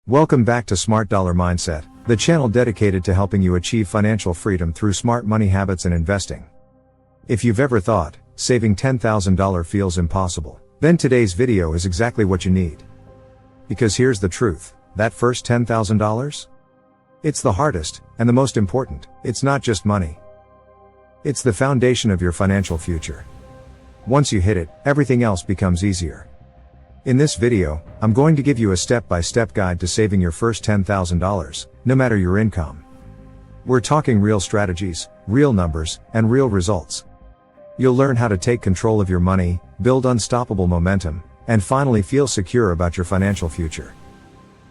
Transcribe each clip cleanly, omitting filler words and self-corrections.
Welcome back to Smart Dollar Mindset, the channel dedicated to helping you achieve financial freedom through smart money habits and investing. If you've ever thought, saving $10,000 feels impossible, then today's video is exactly what you need. Because here's the truth, that first $10,000? It's the hardest, and the most important. It's not just money. It's the foundation of your financial future. Once you hit it, everything else becomes easier. In this video, I'm going to give you a step-by-step guide to saving your first $10,000, no matter your income. We're talking real strategies, real numbers, and real results. You'll learn how to take control of your money, build unstoppable momentum, and finally feel secure about your financial future.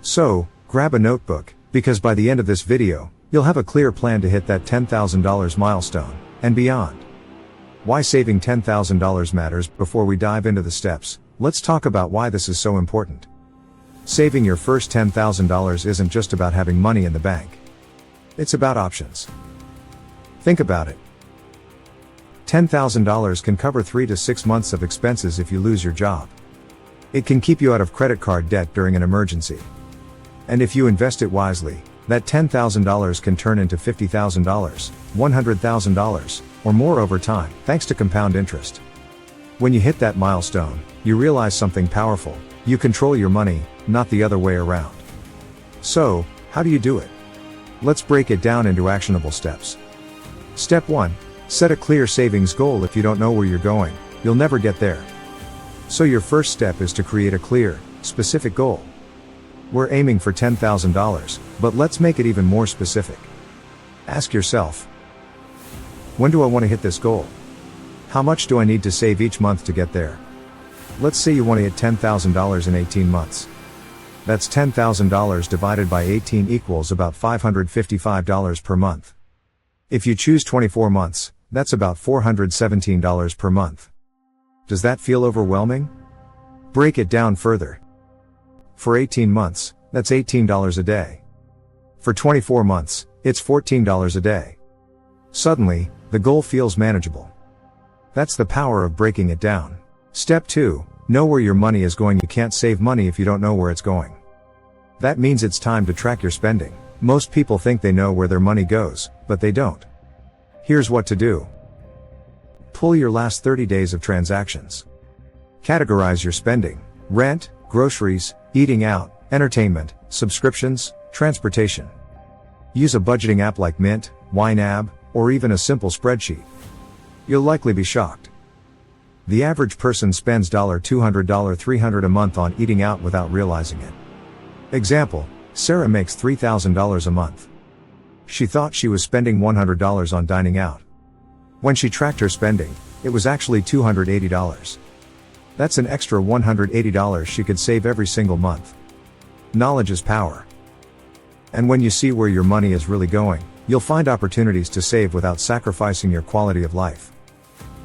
So, grab a notebook, because by the end of this video, you'll have a clear plan to hit that $10,000 milestone, and beyond. Why saving $10,000 matters. Before we dive into the steps, let's talk about why this is so important. Saving your first $10,000 isn't just about having money in the bank. It's about options. Think about it. $10,000 can cover 3 to 6 months of expenses if you lose your job. It can keep you out of credit card debt during an emergency. And if you invest it wisely, that $10,000 can turn into $50,000, $100,000, or more over time, thanks to compound interest. When you hit that milestone, you realize something powerful: you control your money, not the other way around. So, how do you do it? Let's break it down into actionable steps. Step 1. Set a clear savings goal. If you don't know where you're going, you'll never get there. So your first step is to create a clear, specific goal. We're aiming for $10,000, but let's make it even more specific. Ask yourself, when do I want to hit this goal? How much do I need to save each month to get there? Let's say you want to hit $10,000 in 18 months. That's $10,000 divided by 18 equals about $555 per month. If you choose 24 months, that's about $417 per month. Does that feel overwhelming? Break it down further. For 18 months, that's $18 a day. For 24 months, it's $14 a day. Suddenly, the goal feels manageable. That's the power of breaking it down. Step 2. Know where your money is going. You can't save money if you don't know where it's going. That means it's time to track your spending. Most people think they know where their money goes, but they don't. Here's what to do. Pull your last 30 days of transactions. Categorize your spending: rent, groceries, eating out, entertainment, subscriptions, transportation. Use a budgeting app like Mint, YNAB, or even a simple spreadsheet. You'll likely be shocked. The average person spends $200, $300 a month on eating out without realizing it. Example: Sarah makes $3,000 a month. She thought she was spending $100 on dining out. When she tracked her spending, it was actually $280. That's an extra $180 she could save every single month. Knowledge is power. And when you see where your money is really going, you'll find opportunities to save without sacrificing your quality of life.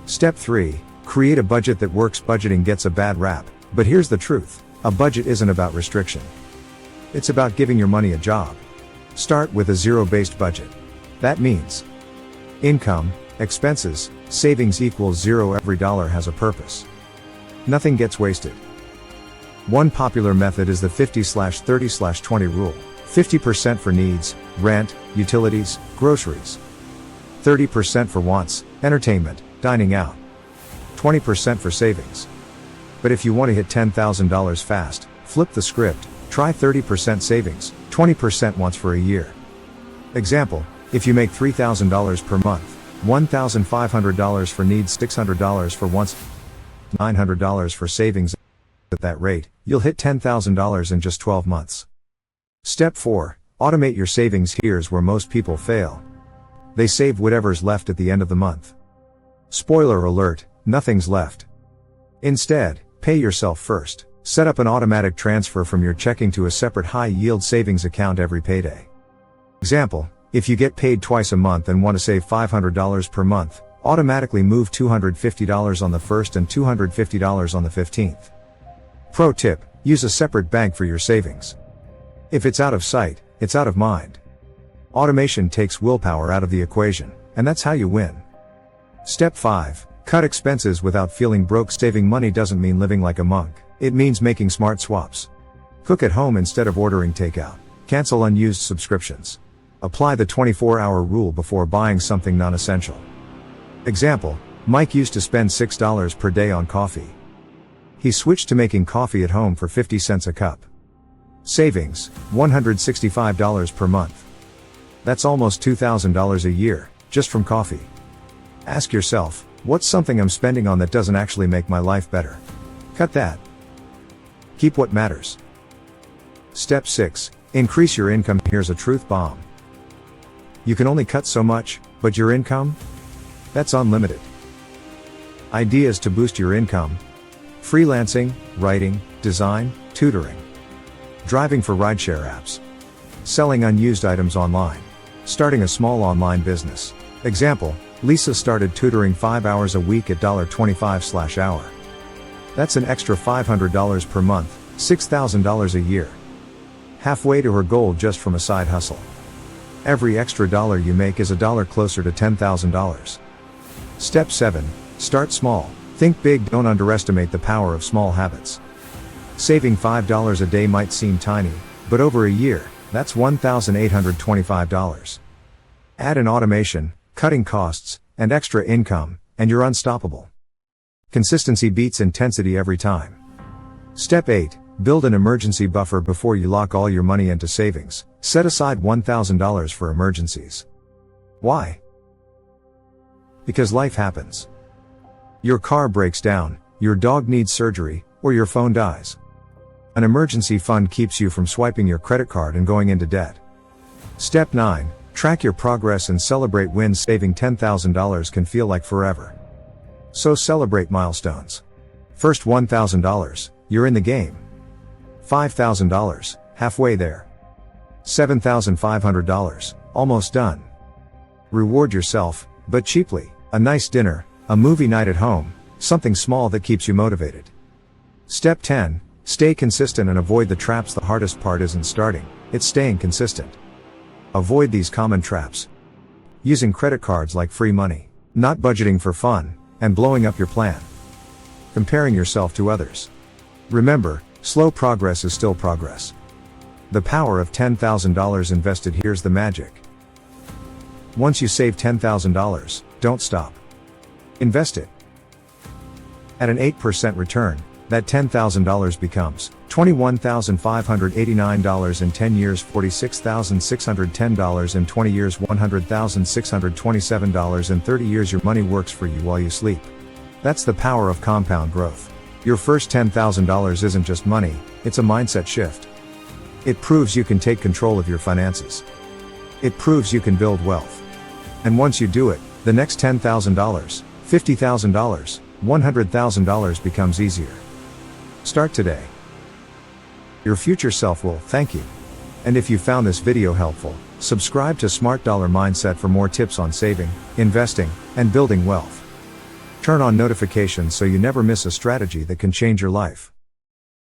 Step 3. Create a budget that works. Budgeting gets a bad rap, but here's the truth: a budget isn't about restriction. It's about giving your money a job. Start with a zero-based budget. That means income, expenses, savings equals zero. Every dollar has a purpose. Nothing gets wasted. One popular method is the 50/30/20 rule. 50% for needs, rent, utilities, groceries. 30% for wants, entertainment, dining out. 20% for savings. But if you want to hit $10,000 fast, flip the script. Try 30% savings, 20% wants for a year. Example: if you make $3,000 per month, $1,500 for needs, $600 for wants, $900 for savings. At that rate, you'll hit $10,000 in just 12 months. Step 4. Automate your savings. Here's where most people fail. They save whatever's left at the end of the month. Spoiler alert, nothing's left. Instead, pay yourself first. Set up an automatic transfer from your checking to a separate high-yield savings account every payday. Example: if you get paid twice a month and want to save $500 per month, automatically move $250 on the 1st and $250 on the 15th. Pro tip: use a separate bank for your savings. If it's out of sight, it's out of mind. Automation takes willpower out of the equation, and that's how you win. Step 5. Cut expenses without feeling broke. Saving money doesn't mean living like a monk. It means making smart swaps. Cook at home instead of ordering takeout. Cancel unused subscriptions. Apply the 24-hour rule before buying something non-essential. Example, Mike used to spend $6 per day on coffee. He switched to making coffee at home for 50 cents a cup. Savings, $165 per month. That's almost $2,000 a year, just from coffee. Ask yourself, what's something I'm spending on that doesn't actually make my life better? Cut that. Keep what matters. Step 6. Increase your income. Here's a truth bomb. You can only cut so much, but your income? That's unlimited. Ideas to boost your income: freelancing, writing, design, tutoring, driving for rideshare apps, selling unused items online, starting a small online business. Example, Lisa started tutoring 5 hours a week at $25/hour. That's an extra $500 per month, $6,000 a year. Halfway to her goal just from a side hustle. Every extra dollar you make is a dollar closer to $10,000. Step 7. Start small. Think big. Don't underestimate the power of small habits. Saving $5 a day might seem tiny, but over a year, that's $1,825. Add in automation, cutting costs, and extra income, and you're unstoppable. Consistency beats intensity every time. Step 8. Build an emergency buffer. Before you lock all your money into savings, set aside $1,000 for emergencies. Why? Because life happens. Your car breaks down, your dog needs surgery, or your phone dies. An emergency fund keeps you from swiping your credit card and going into debt. Step 9. Track your progress and celebrate wins. Saving $10,000 can feel like forever. So celebrate milestones. First $1,000, you're in the game. $5,000, halfway there. $7,500, almost done. Reward yourself, but cheaply. A nice dinner, a movie night at home, something small that keeps you motivated. Step 10. Stay consistent and avoid the traps. The hardest part isn't starting, it's staying consistent. Avoid these common traps. Using credit cards like free money, not budgeting for fun, and blowing up your plan. Comparing yourself to others. Remember, slow progress is still progress. The power of $10,000 invested. Here's the magic. Once you save $10,000, don't stop. Invest it. At an 8% return, that $10,000 becomes $21,589 in 10 years, $46,610 in 20 years, $100,627 in 30 years. Your money works for you while you sleep. That's the power of compound growth. Your first $10,000 isn't just money, it's a mindset shift. It proves you can take control of your finances. It proves you can build wealth. And once you do it, the next $10,000, $50,000, $100,000 becomes easier. Start today. Your future self will thank you. And if you found this video helpful, subscribe to Smart Dollar Mindset for more tips on saving, investing, and building wealth. Turn on notifications so you never miss a strategy that can change your life.